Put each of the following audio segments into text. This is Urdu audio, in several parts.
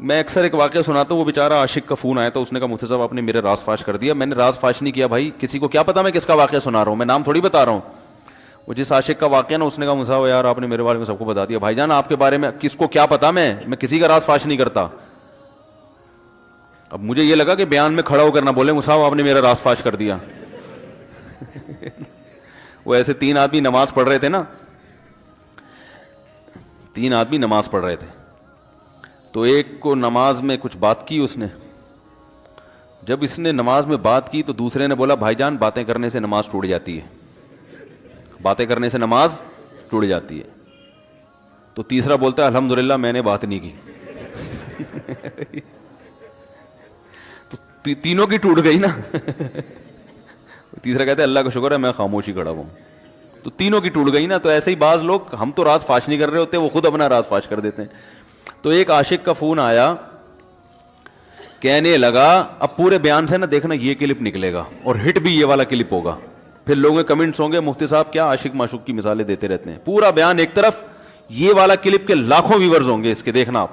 میں اکثر ایک واقعہ سناتا ہوں, وہ بیچارہ عاشق کا فون آیا تھا, اس نے کہا مفتی صاحب آپ نے میرے راز فاش کر دیا. میں نے راز فاش نہیں کیا بھائی, کسی کو کیا پتا میں کس کا واقعہ سنا رہا ہوں, میں نام تھوڑی بتا رہا ہوں. وہ جس عاشق کا واقعہ نا, اس نے کہا مفتی صاحب یار آپ نے میرے بارے میں سب کو بتا دیا. بھائی جان آپ کے بارے میں کس کو کیا پتا, میں کسی کا راز فاش نہیں کرتا. اب مجھے یہ لگا کہ بیان میں کھڑا ہو کر نہ بولے مفتی صاحب آپ نے میرا راز فاش کر دیا. وہ ایسے 3 آدمی نماز پڑھ رہے تھے نا, 3 آدمی نماز پڑھ رہے تھے, تو ایک کو نماز میں کچھ بات کی اس نے. جب اس نے نماز میں بات کی تو دوسرے نے بولا بھائی جان باتیں کرنے سے نماز ٹوٹ جاتی ہے, باتیں کرنے سے نماز ٹوٹ جاتی ہے. تو تیسرا بولتا ہے الحمدللہ میں نے بات نہیں کی. تو تینوں کی ٹوٹ گئی نا. تیسرا کہتا ہے اللہ کا شکر ہے میں خاموشی کھڑا ہوں. تو تینوں کی ٹوٹ گئی نا. تو ایسے ہی بعض لوگ, ہم تو راز فاش نہیں کر رہے ہوتے, وہ خود اپنا راز فاش کر دیتے ہیں. تو ایک عاشق کا فون آیا, کہنے لگا اب پورے بیان سے نا دیکھنا یہ کلپ نکلے گا اور ہٹ بھی یہ والا کلپ ہوگا. پھر لوگوں کے کمنٹس ہوں گے مفتی صاحب کیا عاشق معشوق کی مثالیں دیتے رہتے ہیں. پورا بیان ایک طرف, یہ والا کلپ کے لاکھوں ویورز ہوں گے اس کے, دیکھنا آپ.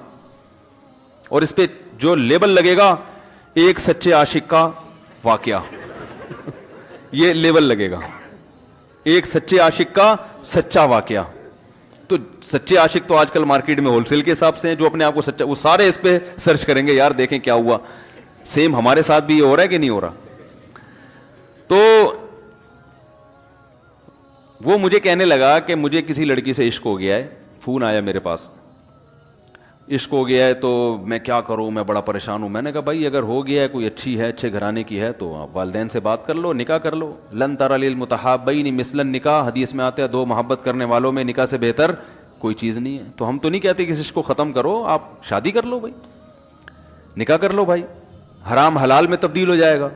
اور اس پہ جو لیبل لگے گا ایک سچے عاشق کا واقعہ, یہ لیبل لگے گا ایک سچے عاشق کا سچا واقعہ. تو سچے عاشق تو آج کل مارکیٹ میں ہول سیل کے حساب سے ہیں, جو اپنے آپ کو سچا, وہ سارے اس پہ سرچ کریں گے یار دیکھیں کیا ہوا. سیم ہمارے ساتھ بھی یہ ہو رہا ہے کہ نہیں ہو رہا. تو وہ مجھے کہنے لگا کہ مجھے کسی لڑکی سے عشق ہو گیا ہے, فون آیا میرے پاس, عشق ہو گیا ہے تو میں کیا کروں, میں بڑا پریشان ہوں. میں نے کہا بھائی اگر ہو گیا ہے, کوئی اچھی ہے, اچھے گھرانے کی ہے, تو آپ والدین سے بات کر لو, نکاح کر لو. لن تری للمتحابین مثل النکاح, حدیث میں آتا ہے 2 محبت کرنے والوں میں نکاح سے بہتر کوئی چیز نہیں ہے. تو ہم تو نہیں کہتے کہ اس کو ختم کرو, آپ شادی کر لو بھائی, نکاح کر لو بھائی, حرام حلال میں تبدیل ہو جائے گا.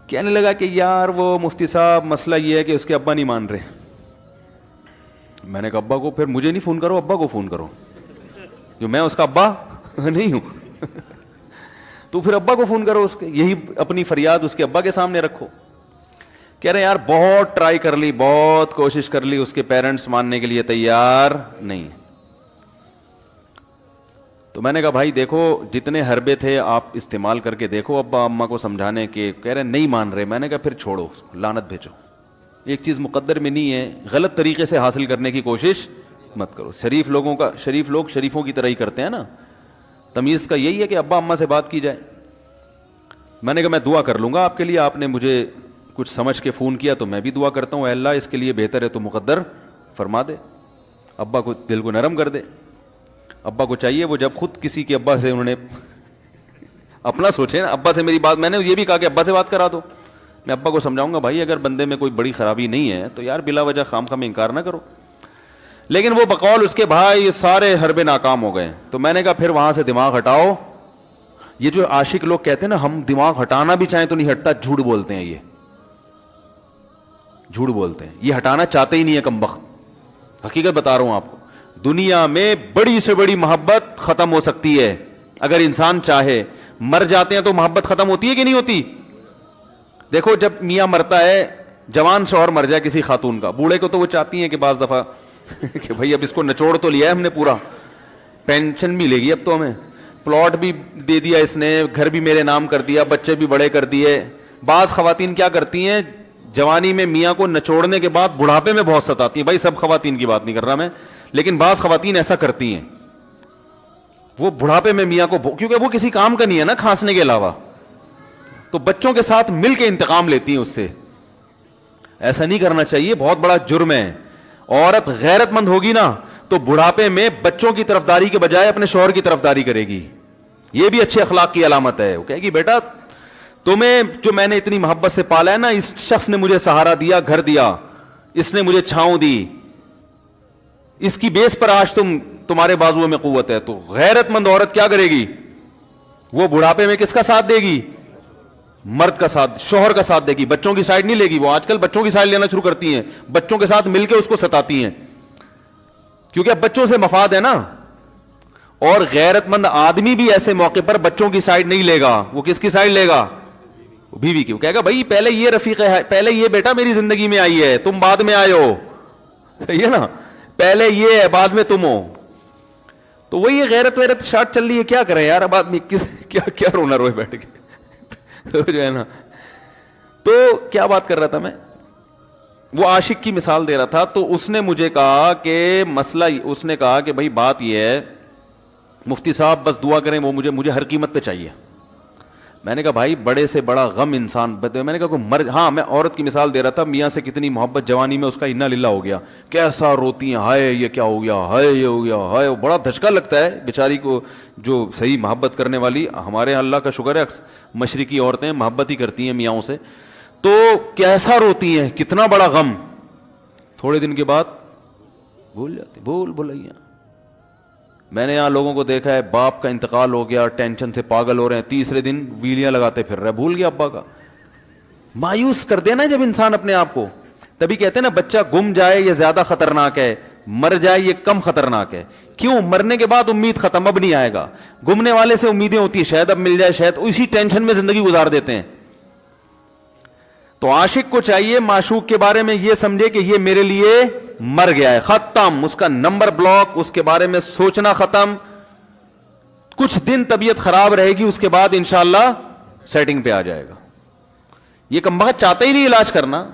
کہنے لگا کہ یار وہ مفتی صاحب مسئلہ یہ ہے کہ اس کے ابا نہیں مان رہے. میں نے کہا ابا کو, پھر مجھے نہیں فون کرو, ابا کو فون کرو, جو میں اس کا ابا نہیں ہوں. تو پھر ابا کو فون کرو, اس کے یہی اپنی فریاد اس کے ابا کے سامنے رکھو. کہہ رہے یار بہت ٹرائی کر لی, بہت کوشش کر لی, اس کے پیرنٹس ماننے کے لیے تیار نہیں. تو میں نے کہا بھائی دیکھو جتنے حربے تھے آپ استعمال کر کے دیکھو ابا اماں کو سمجھانے کے. کہہ رہے نہیں مان رہے. میں نے کہا پھر چھوڑو, لعنت بھیجو. ایک چیز مقدر میں نہیں ہے, غلط طریقے سے حاصل کرنے کی کوشش مت کرو. شریف لوگ شریفوں کی طرح ہی کرتے ہیں نا. تمیز کا یہی ہے کہ ابا اماں سے بات کی جائے. میں نے کہا میں دعا کر لوں گا آپ کے لیے, آپ نے مجھے کچھ سمجھ کے فون کیا تو میں بھی دعا کرتا ہوں, اے اللہ اس کے لیے بہتر ہے تو مقدر فرما دے, ابا کو دل کو نرم کر دے. ابا کو چاہیے وہ جب خود کسی کے ابا سے انہوں نے اپنا سوچے نا, ابا سے میری بات, میں نے یہ بھی کہا کہ ابا سے بات کرا دو. میں ابا کو سمجھاؤں گا بھائی اگر بندے میں کوئی بڑی خرابی نہیں ہے تو یار بلا وجہ خام خام انکار نہ کرو. لیکن وہ بقول اس کے بھائی سارے حربے ناکام ہو گئے. تو میں نے کہا پھر وہاں سے دماغ ہٹاؤ. یہ جو عاشق لوگ کہتے ہیں نا ہم دماغ ہٹانا بھی چاہیں تو نہیں ہٹتا, جھوٹ بولتے ہیں, یہ جھوٹ بولتے ہیں, یہ ہٹانا چاہتے ہی نہیں ہے کمبخت. حقیقت بتا رہا ہوں آپ کو, دنیا میں بڑی سے بڑی محبت ختم ہو سکتی ہے اگر انسان چاہے. مر جاتے ہیں تو محبت ختم ہوتی ہے کہ نہیں ہوتی؟ دیکھو جب میاں مرتا ہے, جوان شوہر مر جائے کسی خاتون کا, بوڑھے کو تو وہ چاہتی ہیں کہ بعض دفعہ کہ بھائی اب اس کو نچوڑ تو لیا ہے ہم نے, پورا پینشن بھی لے گی, اب تو ہمیں پلاٹ بھی دے دیا اس نے, گھر بھی میرے نام کر دیا, بچے بھی بڑے کر دیے. بعض خواتین کیا کرتی ہیں, جوانی میں میاں کو نچوڑنے کے بعد بڑھاپے میں بہت ستاتی ہیں. بھائی سب خواتین کی بات نہیں کر رہا میں, لیکن بعض خواتین ایسا کرتی ہیں, وہ بڑھاپے میں میاں کو, کیونکہ وہ کسی کام کا نہیں ہے نا کھانسنے کے علاوہ, تو بچوں کے ساتھ مل کے انتقام لیتی ہیں اس سے. ایسا نہیں کرنا چاہیے, بہت بڑا جرم ہے. عورت غیرت مند ہوگی نا تو بڑھاپے میں بچوں کی طرفداری کے بجائے اپنے شوہر کی طرفداری کرے گی. یہ بھی اچھے اخلاق کی علامت ہے. وہ کہے گی بیٹا تمہیں جو میں نے اتنی محبت سے پالا ہے نا, اس شخص نے مجھے سہارا دیا, گھر دیا, اس نے مجھے چھاؤں دی, اس کی بیس پر آج تمہارے بازوؤں میں قوت ہے. تو غیرت مند عورت کیا کرے گی, وہ بڑھاپے میں کس کا ساتھ دے گی, مرد کا ساتھ, شوہر کا ساتھ دے گی, بچوں کی سائڈ نہیں لے گی. وہ آج کل بچوں کی سائڈ لینا شروع کرتی ہیں, بچوں کے ساتھ مل کے اس کو ستاتی ہیں, کیونکہ اب بچوں سے مفاد ہے نا. اور غیرت مند آدمی بھی ایسے موقع پر بچوں کی سائڈ نہیں لے گا, وہ کس کی سائڈ لے گا, بیوی کی. وہ کہے گا بھائی پہلے یہ رفیق ہے, پہلے یہ بیٹا میری زندگی میں آئی ہے, تم بعد میں آئے ہو, صحیح ہے نا, پہلے یہ ہے بعد میں تم ہو. تو وہی غیرت ویرت شارٹ چل رہی ہے, کیا کریں یار اب آدمی کیا رونا روئے بیٹھ کے تو جو ہے نا. تو کیا بات کر رہا تھا میں, وہ عاشق کی مثال دے رہا تھا. تو اس نے مجھے کہا کہ مسئلہ, اس نے کہا کہ بھائی بات یہ ہے مفتی صاحب بس دعا کریں, وہ مجھے ہر قیمت پہ چاہیے. میں نے کہا بھائی بڑے سے بڑا غم انسان, میں نے کہا کوئی ہاں میں عورت کی مثال دے رہا تھا, میاں سے کتنی محبت جوانی میں اس کا انا للہ ہو گیا, کیسا روتی ہیں, ہائے یہ کیا ہو گیا, ہائے یہ ہو گیا, ہائے. بڑا دھچکا لگتا ہے بیچاری کو, جو صحیح محبت کرنے والی. ہمارے اللہ کا شکر ہے مشرقی عورتیں محبت ہی کرتی ہیں میاں سے, تو کیسا روتی ہیں, کتنا بڑا غم. تھوڑے دن کے بعد بھول جاتے, بھولائیاں. میں نے یہاں لوگوں کو دیکھا ہے, باپ کا انتقال ہو گیا, ٹینشن سے پاگل ہو رہے ہیں, تیسرے دن ویلیاں لگاتے پھر رہے, بھول گیا ابا کا. مایوس کر دینا جب انسان اپنے آپ کو. تبھی کہتے ہیں نا بچہ گم جائے یہ زیادہ خطرناک ہے, مر جائے یہ کم خطرناک ہے. کیوں؟ مرنے کے بعد امید ختم, اب نہیں آئے گا. گمنے والے سے امیدیں ہوتی ہیں شاید اب مل جائے, شاید اسی ٹینشن میں زندگی گزار دیتے ہیں. تو عاشق کو چاہیے معشوق کے بارے میں یہ سمجھے کہ یہ میرے لیے مر گیا ہے, ختم, اس کا نمبر بلاک, اس کے بارے میں سوچنا ختم. کچھ دن طبیعت خراب رہے گی, اس کے بعد انشاءاللہ سیٹنگ پہ آ جائے گا. یہ کمبخت چاہتا ہی نہیں علاج کرنا,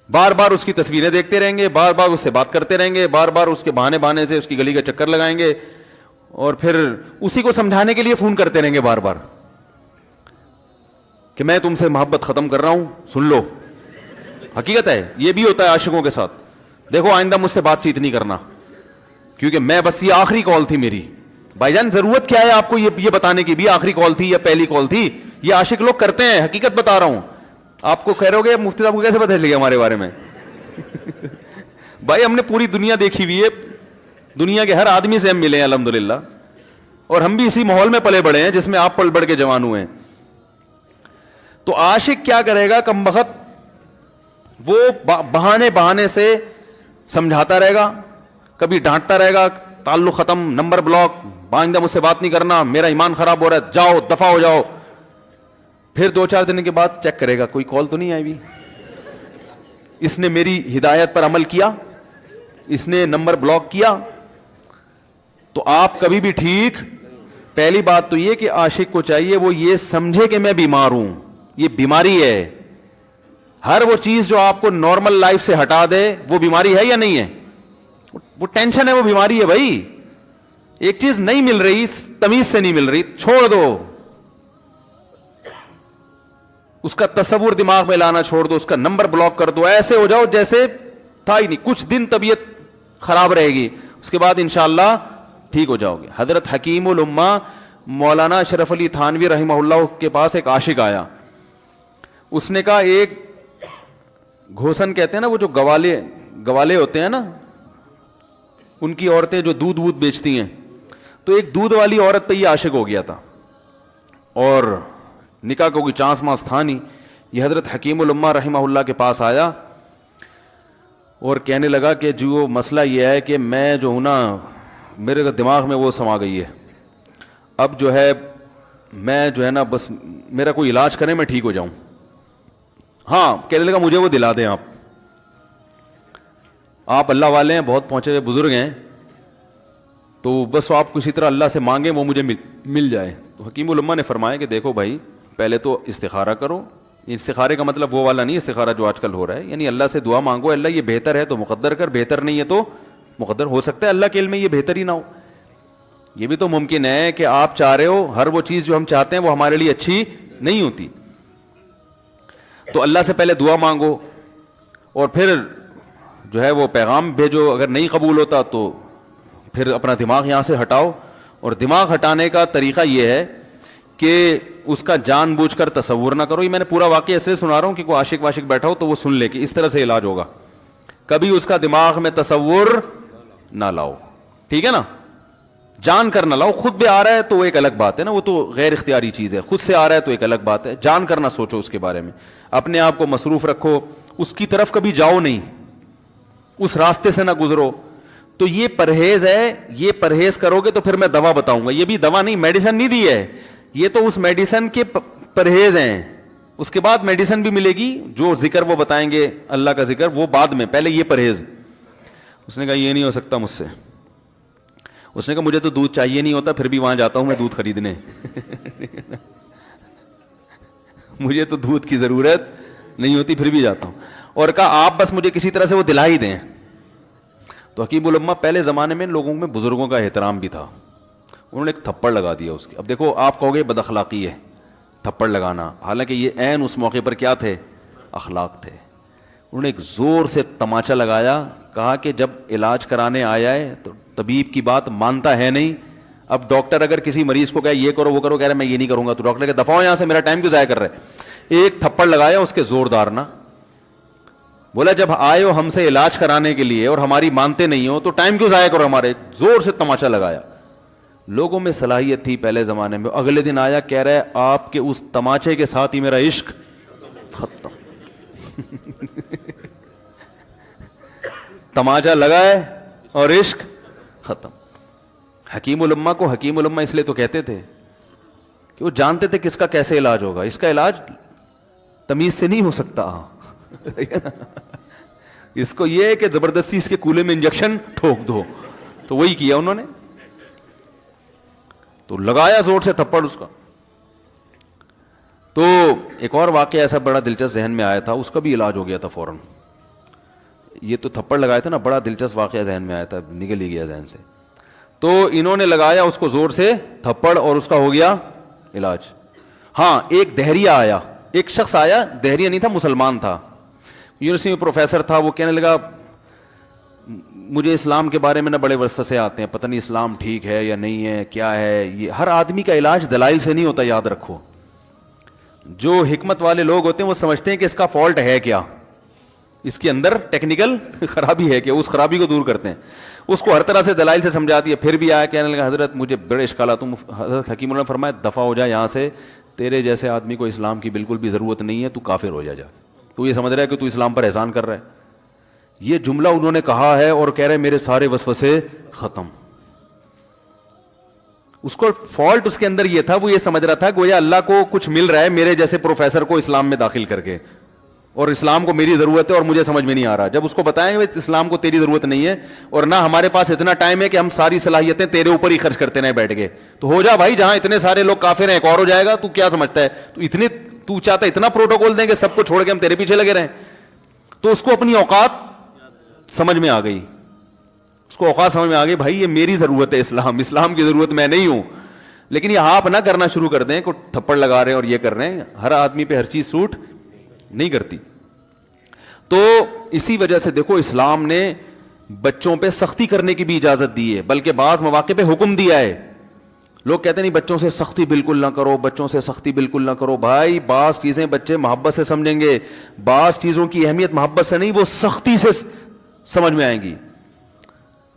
بار بار اس کی تصویریں دیکھتے رہیں گے, بار بار اس سے بات کرتے رہیں گے, بار بار اس کے بہانے سے اس کی گلی کا چکر لگائیں گے, اور پھر اسی کو سمجھانے کے لیے فون کرتے رہیں گے بار بار کہ میں تم سے محبت ختم کر رہا ہوں, سن لو. حقیقت ہے یہ بھی ہوتا ہے عاشقوں کے ساتھ. دیکھو آئندہ مجھ سے بات چیت نہیں کرنا, کیونکہ میں بس یہ آخری کال تھی میری. بھائی جان ضرورت کیا ہے آپ کو یہ بتانے کی بھی آخری کال تھی یا پہلی کال تھی؟ یہ عاشق لوگ کرتے ہیں, حقیقت بتا رہا ہوں. آپ کو کہہ رہے ہو گے مفتی صاحب کو کیسے پتہ چل گیا ہمارے بارے میں؟ بھائی ہم نے پوری دنیا دیکھی ہوئی ہے, دنیا کے ہر آدمی سے ہم ملے ہیں الحمدللہ, اور ہم بھی اسی ماحول میں پلے بڑے ہیں جس میں آپ پل بڑھ کے جوان ہوئے ہیں. تو عاشق کیا کرے گا کمبخت, وہ بہانے سے سمجھاتا رہے گا, کبھی ڈانٹتا رہے گا, تعلق ختم, نمبر بلاک, آئندہ مجھ سے بات نہیں کرنا, میرا ایمان خراب ہو رہا ہے, جاؤ دفع ہو جاؤ. پھر 2-4 دن کے بعد چیک کرے گا کوئی کال تو نہیں آئی بھی, اس نے میری ہدایت پر عمل کیا, اس نے نمبر بلاک کیا. تو آپ کبھی بھی ٹھیک. پہلی بات تو یہ کہ عاشق کو چاہیے وہ یہ سمجھے کہ میں بیمار ہوں, یہ بیماری ہے. ہر وہ چیز جو آپ کو نارمل لائف سے ہٹا دے وہ بیماری ہے یا نہیں ہے؟ وہ ٹینشن ہے, وہ بیماری ہے بھائی. ایک چیز نہیں مل رہی, تمیز سے نہیں مل رہی, چھوڑ دو, اس کا تصور دماغ میں لانا چھوڑ دو, اس کا نمبر بلاک کر دو, ایسے ہو جاؤ جیسے تھا ہی نہیں. کچھ دن طبیعت خراب رہے گی, اس کے بعد انشاءاللہ ٹھیک ہو جاؤ گے. حضرت حکیم الامہ مولانا اشرف علی تھانوی رحمہ اللہ کے پاس ایک عاشق آیا. اس نے کہا ایک گھوسن کہتے ہیں نا, وہ جو گوالے ہوتے ہیں نا, ان کی عورتیں جو دودھ بیچتی ہیں, تو ایک دودھ والی عورت پہ یہ عاشق ہو گیا تھا, اور نکاح کو کوئی چانس مانس تھا نہیں. یہ حضرت حکیم الامہ رحمہ اللہ کے پاس آیا اور کہنے لگا کہ جو مسئلہ یہ ہے کہ میں جو ہوں نا, میرے دماغ میں وہ سما گئی ہے, اب جو ہے میں جو ہے نا بس میرا کوئی علاج کریں میں ٹھیک ہو جاؤں. ہاں کہنے لگا مجھے وہ دلا دیں آپ اللہ والے ہیں, بہت پہنچے ہوئے بزرگ ہیں, تو بس آپ کسی طرح اللہ سے مانگیں وہ مجھے مل جائے. تو حکیم الامہ نے فرمایا کہ دیکھو بھائی پہلے تو استخارہ کرو. استخارے کا مطلب وہ والا نہیں استخارہ جو آج کل ہو رہا ہے, یعنی اللہ سے دعا مانگو, اللہ یہ بہتر ہے تو مقدر کر, بہتر نہیں ہے تو مقدر. ہو سکتا ہے اللہ کے علم میں یہ بہتر ہی نہ ہو, یہ بھی تو ممکن ہے کہ آپ چاہ رہے ہو ہر وہ چیز جو ہم چاہتے ہیں وہ ہمارے لیے اچھی نہیں ہوتی. تو اللہ سے پہلے دعا مانگو, اور پھر جو ہے وہ پیغام بھیجو. اگر نہیں قبول ہوتا تو پھر اپنا دماغ یہاں سے ہٹاؤ. اور دماغ ہٹانے کا طریقہ یہ ہے کہ اس کا جان بوجھ کر تصور نہ کرو. یہ میں نے پورا واقعہ ایسے سنا رہا ہوں کہ کوئی عاشق واشق بیٹھا ہو تو وہ سن لے کہ اس طرح سے علاج ہوگا. کبھی اس کا دماغ میں تصور نہ لاؤ, ٹھیک ہے نا, جان کر نہ لاؤ. خود بھی آ رہا ہے تو وہ ایک الگ بات ہے نا, وہ تو غیر اختیاری چیز ہے. خود سے آ رہا ہے تو ایک الگ بات ہے, جان کر نہ سوچو اس کے بارے میں, اپنے آپ کو مصروف رکھو, اس کی طرف کبھی جاؤ نہیں, اس راستے سے نہ گزرو. تو یہ پرہیز ہے, یہ پرہیز کرو گے تو پھر میں دوا بتاؤں گا. یہ بھی دوا نہیں, میڈیسن نہیں دی ہے, یہ تو اس میڈیسن کے پرہیز ہیں. اس کے بعد میڈیسن بھی ملے گی, جو ذکر وہ بتائیں گے اللہ کا ذکر وہ بعد میں, پہلے یہ پرہیز. اس نے کہا یہ نہیں ہو سکتا مجھ سے. اس نے کہا مجھے تو دودھ چاہیے نہیں ہوتا، پھر بھی وہاں جاتا ہوں میں دودھ خریدنے مجھے تو دودھ کی ضرورت نہیں ہوتی پھر بھی جاتا ہوں. اور کہا آپ بس مجھے کسی طرح سے وہ دلا ہی دیں. تو حکیم الامہ پہلے زمانے میں لوگوں میں بزرگوں کا احترام بھی تھا. انہوں نے ایک تھپڑ لگا دیا اس کے. اب دیکھو آپ کہو گے بد اخلاقی ہے تھپڑ لگانا، حالانکہ یہ عین اس موقع پر کیا تھے؟ اخلاق تھے. انہوں نے ایک زور سے تماچا لگایا، کہا کہ جب علاج کرانے آیا ہے تو طبیب کی بات مانتا ہے نہیں. اب ڈاکٹر اگر کسی مریض کو کہے یہ کرو وہ کرو، کہہ رہے میں یہ نہیں کروں گا، تو ڈاکٹر کہ دفعہ ہو یہاں سے، میرا ٹائم کیوں ضائع کر رہے. ایک تھپڑ لگایا اس کے زوردار نا. بولا جب آئے ہو ہم سے علاج کرانے کے لیے اور ہماری مانتے نہیں ہو تو ٹائم کیوں ضائع کرو ہمارے. زور سے تماچا لگایا. لوگوں میں صلاحیت تھی پہلے زمانے میں. اگلے دن آیا کہہ رہا ہے آپ کے اس تماچے کے ساتھ ہی میرا عشق ختم تماچا لگائے اور عشق ختم. حکیم الامہ کو حکیم الامہ اس لیے تو کہتے تھے کہ وہ جانتے تھے کس کا کیسے علاج ہوگا. اس کا علاج تمیز سے نہیں ہو سکتا اس کو یہ ہے کہ زبردستی اس کے کولے میں انجیکشن ٹھوک دو. تو وہی کیا انہوں نے. تو لگایا زور سے تھپڑ اس کا. تو ایک اور واقعہ ایسا بڑا دلچسپ ذہن میں آیا تھا، اس کا بھی علاج ہو گیا تھا فوراً. یہ تو تھپڑ لگائے تھے نا، بڑا دلچسپ واقعہ ذہن میں آیا تھا، نکل ہی گیا ذہن سے. تو انہوں نے لگایا اس کو زور سے تھپڑ اور اس کا ہو گیا علاج. ہاں ایک دہریہ آیا، ایک شخص آیا، دہریہ نہیں تھا مسلمان تھا، یونیورسٹی میں پروفیسر تھا. وہ کہنے لگا مجھے اسلام کے بارے میں نہ بڑے وسوسے آتے ہیں، پتہ نہیں اسلام ٹھیک ہے یا نہیں ہے، کیا ہے یہ. ہر آدمی کا علاج دلائل سے نہیں ہوتا، یاد رکھو. جو حکمت والے لوگ ہوتے ہیں وہ سمجھتے ہیں کہ اس کا فالٹ ہے کیا، اس کے اندر ٹیکنیکل خرابی ہے کہ اس خرابی کو دور کرتے ہیں. اس کو ہر طرح سے دلائل سے سمجھا دیا. پھر بھی آیا کہنے لگا حضرت مجھے بڑے اشکالات. تم حضرت حکیم اللہ نے فرمایا دفع ہو جا یہاں سے، تیرے جیسے آدمی کو اسلام کی بالکل بھی ضرورت نہیں ہے، تو کافر ہو جا. تو یہ سمجھ رہا ہے کہ تو اسلام پر احسان کر رہا ہے. یہ جملہ انہوں نے کہا ہے اور کہہ رہے میرے سارے وسوسے ختم. اس کو فالٹ اس کے اندر یہ تھا، وہ یہ سمجھ رہا تھا گویا اللہ کو کچھ مل رہا ہے میرے جیسے پروفیسر کو اسلام میں داخل کر کے، اور اسلام کو میری ضرورت ہے اور مجھے سمجھ میں نہیں آ رہا. جب اس کو بتائیں گے اسلام کو تیری ضرورت نہیں ہے اور نہ ہمارے پاس اتنا ٹائم ہے کہ ہم ساری صلاحیتیں تیرے اوپر ہی خرچ کرتے رہیں بیٹھ کے، تو ہو جا بھائی، جہاں اتنے سارے لوگ کافر ہیں ایک اور ہو جائے گا. تو کیا سمجھتا ہے تو چاہتا ہے اتنا پروٹوکول دیں کہ سب کو چھوڑ کے ہم تیرے پیچھے لگے رہیں. تو اس کو اپنی اوقات سمجھ میں آ گئی. اس کو اوقات سمجھ میں آ گئی، بھائی یہ میری ضرورت ہے اسلام کی ضرورت میں نہیں ہوں. لیکن یہ آپ نہ کرنا شروع کر دیں کہ تھپڑ لگا رہے ہیں اور یہ کر رہے ہیں. ہر آدمی پہ ہر چیز سوٹ نہیں کرتی. تو اسی وجہ سے دیکھو اسلام نے بچوں پہ سختی کرنے کی بھی اجازت دی ہے، بلکہ بعض مواقع پہ حکم دیا ہے. لوگ کہتے ہیں نہیں بچوں سے سختی بالکل نہ کرو، بچوں سے سختی بالکل نہ کرو. بھائی بعض چیزیں بچے محبت سے سمجھیں گے، بعض چیزوں کی اہمیت محبت سے نہیں، وہ سختی سے سمجھ میں آئیں گی.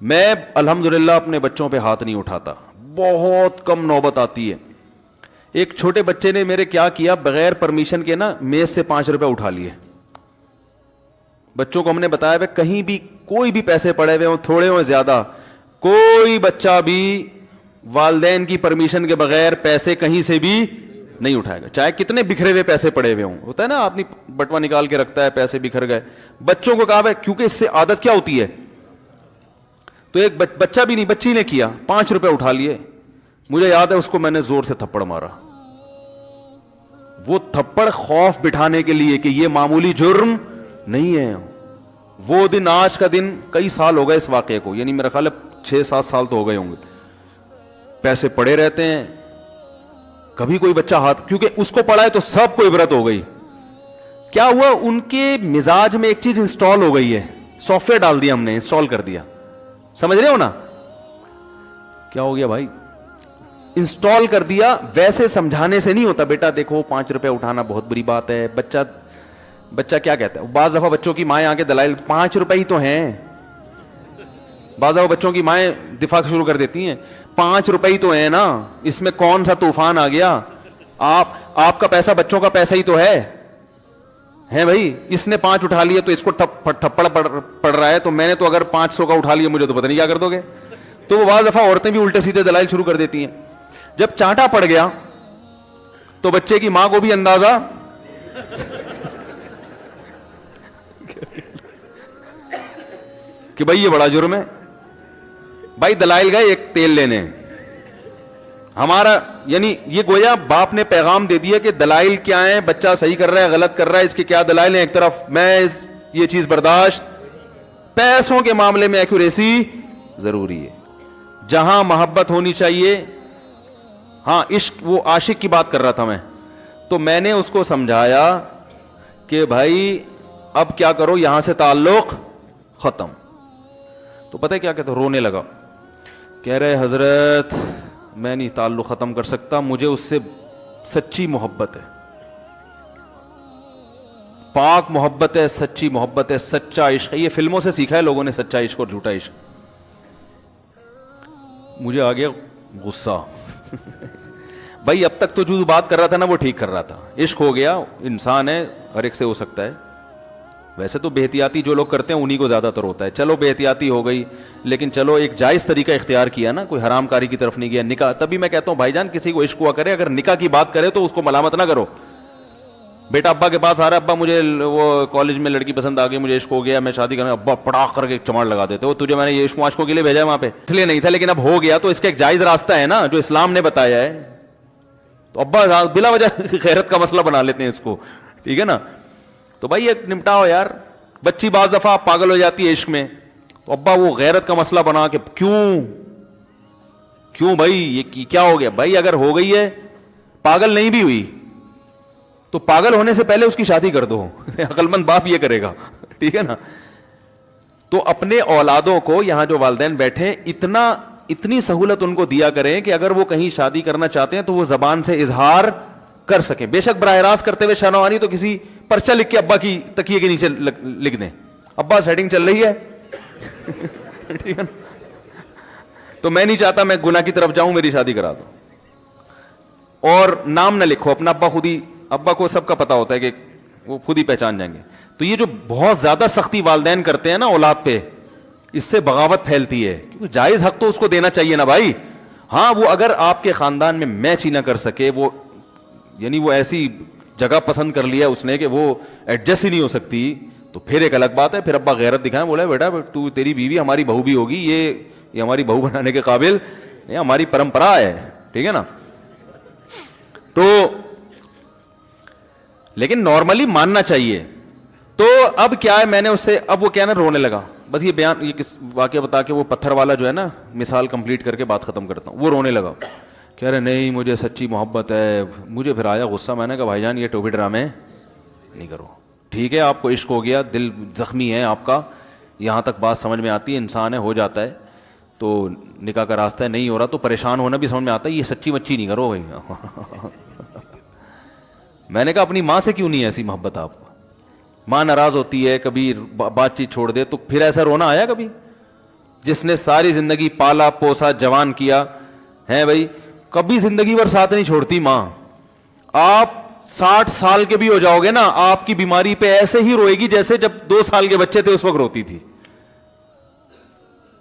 میں الحمدللہ اپنے بچوں پہ ہاتھ نہیں اٹھاتا، بہت کم نوبت آتی ہے. ایک چھوٹے بچے نے میرے کیا کیا، بغیر پرمیشن کے نا میز سے 5 روپے اٹھا لیے. بچوں کو ہم نے بتایا کہ کہیں بھی کوئی بھی پیسے پڑے ہوئے ہوں، تھوڑے ہوں زیادہ، کوئی بچہ بھی والدین کی پرمیشن کے بغیر پیسے کہیں سے بھی نہیں اٹھائے گا، چاہے کتنے بکھرے ہوئے پیسے پڑے ہوئے ہوں. ہوتا ہے نا آدمی بٹوا نکال کے رکھتا ہے، پیسے بکھر گئے. بچوں کو کہا ہے کیونکہ اس سے عادت کیا ہوتی ہے. تو ایک بچہ بھی نہیں، بچی نے کیا، 5 روپے اٹھا لیے. مجھے یاد ہے اس کو میں نے زور سے تھپڑ مارا. وہ تھپڑ خوف بٹھانے کے لیے کہ یہ معمولی جرم نہیں ہے. وہ دن آج کا دن کئی سال ہو گئے اس واقعے کو، یعنی میرا خیال ہے 6-7 سال تو ہو گئے ہوں گے. پیسے پڑے رہتے ہیں، کبھی کوئی بچہ ہاتھ، کیونکہ اس کو پڑا ہے تو سب کو عبرت ہو گئی. کیا ہوا، ان کے مزاج میں ایک چیز انسٹال ہو گئی ہے، سافٹ ویئر ڈال دیا ہم نے، انسٹال کر دیا. سمجھ رہے ہو نا کیا ہو گیا بھائی؟ انسٹال کر دیا. ویسے سمجھانے سے نہیں ہوتا، بیٹا دیکھو 5 روپے اٹھانا بہت بری بات ہے. بچہ کیا کہتا ہے، بعض دفعہ بچوں کی مائیں آ کے دلائل 5 روپے ہی تو ہیں. بعض دفعہ بچوں کی مائیں دفاع شروع کر دیتی ہیں 5 روپے ہی تو ہیں نا، اس میں کون سا طوفان آ گیا. آپ کا پیسہ بچوں کا پیسہ ہی تو ہے بھائی. اس نے 5 اٹھا لیے تو اس کو تھپڑ پڑ رہا ہے، تو میں نے تو اگر 500 کا اٹھا لیا مجھے تو پتہ نہیں کیا کر دو گے. تو وہ بعض دفعہ عورتیں بھی الٹے سیدھے دلائل شروع کر دیتی ہیں. جب چانٹا پڑ گیا تو بچے کی ماں کو بھی اندازہ کہ بھائی یہ بڑا جرم ہے. بھائی دلائل گئے ایک تیل لینے, ہمارا یعنی یہ گویا باپ نے پیغام دے دیا کہ دلائل کیا ہیں, بچہ صحیح کر رہا ہے غلط کر رہا ہے, اس کے کیا دلائل ہیں, ایک طرف محض یہ چیز برداشت, پیسوں کے معاملے میں ایکوریسی ضروری ہے. جہاں محبت ہونی چاہیے, ہاں عشق, وہ عاشق کی بات کر رہا تھا میں, تو میں نے اس کو سمجھایا کہ بھائی اب کیا کرو, یہاں سے تعلق ختم. تو پتہ ہے کیا کہتا, رونے لگا, کہہ رہے حضرت میں نہیں تعلق ختم کر سکتا, مجھے اس سے سچی محبت ہے, پاک محبت ہے, سچی محبت ہے, سچا عشق ہے. یہ فلموں سے سیکھا ہے لوگوں نے, سچا عشق اور جھوٹا عشق. مجھے آ گیا غصہ. بھائی اب تک تو جو بات کر رہا تھا نا وہ ٹھیک کر رہا تھا, عشق ہو گیا, انسان ہے, ہر ایک سے ہو سکتا ہے. ویسے تو بے احتیاطی جو لوگ کرتے ہیں انہی کو زیادہ تر ہوتا ہے, چلو بے احتیاطی ہو گئی, لیکن چلو ایک جائز طریقہ اختیار کیا نا, کوئی حرام کاری کی طرف نہیں گیا. نکاح, تبھی میں کہتا ہوں بھائی جان کسی کو عشق ہوا کرے, اگر نکاح کی بات کرے تو اس کو ملامت نہ کرو. بیٹا ابا کے پاس آ رہا ہے, ابا مجھے وہ کالج میں لڑکی پسند آ گئی, مجھے عشق ہو گیا, میں شادی کرنا, ابا پڑاخ کر کے چماڑ لگا دیتے, وہ تجھے میں نے یہ عشق عاشقوں کے لیے بھیجا ہے وہاں پہ, اس لیے نہیں تھا, لیکن اب ہو گیا تو اس کا ایک جائز راستہ ہے نا جو اسلام نے بتایا ہے. تو ابا بلا وجہ غیرت کا مسئلہ بنا لیتے ہیں اس کو, ٹھیک ہے نا. تو بھائی ایک نمٹاؤ یار. بچی بعض دفعہ پاگل ہو جاتی ہے عشق میں, تو ابا وہ غیرت کا مسئلہ بنا کے کیوں بھائی یہ کیا ہو گیا. بھائی اگر ہو گئی ہے, پاگل نہیں بھی ہوئی تو پاگل ہونے سے پہلے اس کی شادی کر دو. عقل مند باپ یہ کرے گا, ٹھیک ہے نا. تو اپنے اولادوں کو, یہاں جو والدین بیٹھے, اتنی سہولت ان کو دیا کریں کہ اگر وہ کہیں شادی کرنا چاہتے ہیں تو وہ زبان سے اظہار کر سکیں. بے شک براہ راست کرتے ہوئے شرمانی تو کسی پرچہ لکھ کے ابا کی تکیے کے نیچے لکھ دیں, ابا سیٹنگ چل رہی ہے, ٹھیک ہے نا. تو میں نہیں چاہتا میں گناہ کی طرف جاؤں, میری شادی کرا دو. اور نام نہ لکھو اپنا, ابا خود ہی, ابا کو سب کا پتا ہوتا ہے کہ وہ خود ہی پہچان جائیں گے. تو یہ جو بہت زیادہ سختی والدین کرتے ہیں نا اولاد پہ, اس سے بغاوت پھیلتی ہے, کیونکہ جائز حق تو اس کو دینا چاہیے نا بھائی. ہاں وہ اگر آپ کے خاندان میں میچ ہی نہ کر سکے, وہ یعنی وہ ایسی جگہ پسند کر لیا اس نے کہ وہ ایڈجسٹ ہی نہیں ہو سکتی, تو پھر ایک الگ بات ہے. پھر ابا غیرت دکھائیں, بولا بیٹا تو تیری بیوی ہماری بہو بھی ہوگی, یہ ہماری بہو بنانے کے قابل, یہ ہماری پرمپرا ہے, ٹھیک ہے نا. تو لیکن نارملی ماننا چاہیے. تو اب کیا ہے, میں نے اس سے, اب وہ کیا نا رونے لگا. بس یہ بیان, یہ کس واقعہ بتا کے وہ پتھر والا جو ہے نا مثال کمپلیٹ کر کے بات ختم کرتا ہوں. وہ رونے لگا, کہہ رہے نہیں مجھے سچی محبت ہے. مجھے پھر آیا غصہ, میں نے کہا بھائی جان یہ ٹوپی ڈرامے نہیں کرو, ٹھیک ہے آپ کو عشق ہو گیا, دل زخمی ہے آپ کا, یہاں تک بات سمجھ میں آتی ہے, انسان ہے ہو جاتا ہے, تو نکاح کا راستہ ہے, نہیں ہو رہا تو پریشان ہونا بھی سمجھ میں آتا ہے, یہ سچی مچی نہیں کرو بھائی. میں نے کہا اپنی ماں سے کیوں نہیں ایسی محبت آپ کو, ماں ناراض ہوتی ہے, کبھی بات چیت چھوڑ دے تو پھر ایسا رونا آیا کبھی؟ جس نے ساری زندگی پالا پوسا جوان کیا ہے بھائی, کبھی زندگی بھر ساتھ نہیں چھوڑتی ماں. آپ 60 سال کے بھی ہو جاؤ گے نا, آپ کی بیماری پہ ایسے ہی روئے گی جیسے جب 2 سال کے بچے تھے اس وقت روتی تھی.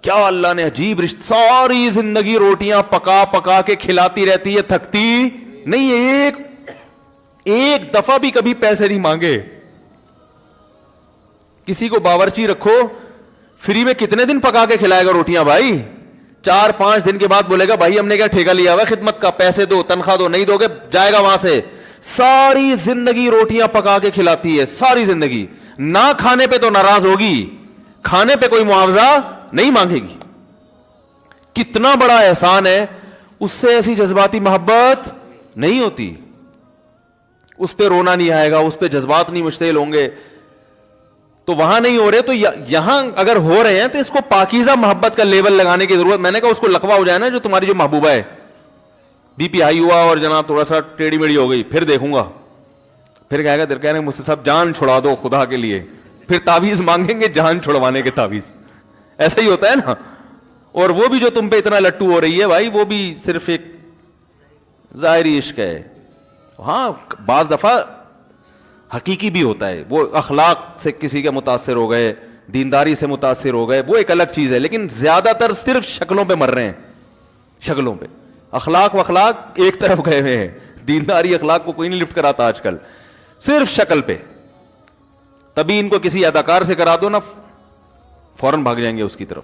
کیا اللہ نے عجیب رشتہ, ساری زندگی روٹیاں پکا پکا کے کھلاتی رہتی ہے, تھکتی نہیں ہے, ایک دفعہ بھی کبھی پیسے نہیں مانگے. کسی کو باورچی رکھو, فری میں کتنے دن پکا کے کھلائے گا روٹیاں بھائی؟ 4-5 دن کے بعد بولے گا بھائی ہم نے کیا ٹھیکہ لیا ہوا خدمت کا, پیسے دو, تنخواہ دو, نہیں دو گے جائے گا وہاں سے. ساری زندگی روٹیاں پکا کے کھلاتی ہے, ساری زندگی. نہ کھانے پہ تو ناراض ہوگی, کھانے پہ کوئی معاوضہ نہیں مانگے گی. کتنا بڑا احسان ہے, اس سے ایسی جذباتی محبت نہیں ہوتی. اس پہ رونا نہیں آئے گا, اس پہ جذبات نہیں مشتعل ہوں گے. تو وہاں نہیں ہو رہے تو یہاں اگر ہو رہے ہیں تو اس کو پاکیزہ محبت کا لیبل لگانے کی ضرورت. میں نے کہا اس کو لقبہ ہو جائے نا جو تمہاری جو محبوبہ ہے, بی پی ہائی ہوا اور جناب تھوڑا سا ٹیڑھی میڑھی ہو گئی, پھر دیکھوں گا, پھر کہے گا کہہ رہے مجھ سے سب جان چھڑا دو خدا کے لیے, پھر تعویذ مانگیں گے جان چھڑوانے کے تعویذ. ایسا ہی ہوتا ہے نا. اور وہ بھی جو تم پہ اتنا لٹو ہو رہی ہے بھائی, وہ بھی صرف ایک ظاہری عشق ہے. ہاں بعض دفعہ حقیقی بھی ہوتا ہے, وہ اخلاق سے کسی کے متاثر ہو گئے, دینداری سے متاثر ہو گئے, وہ ایک الگ چیز ہے. لیکن زیادہ تر صرف شکلوں پہ مر رہے ہیں, شکلوں پہ. اخلاق و اخلاق ایک طرف گئے ہوئے ہیں, دینداری اخلاق کو کوئی نہیں لفٹ کراتا آج کل, صرف شکل پہ. تبھی ان کو کسی اداکار سے کرا دو نا, فوراً بھاگ جائیں گے اس کی طرف.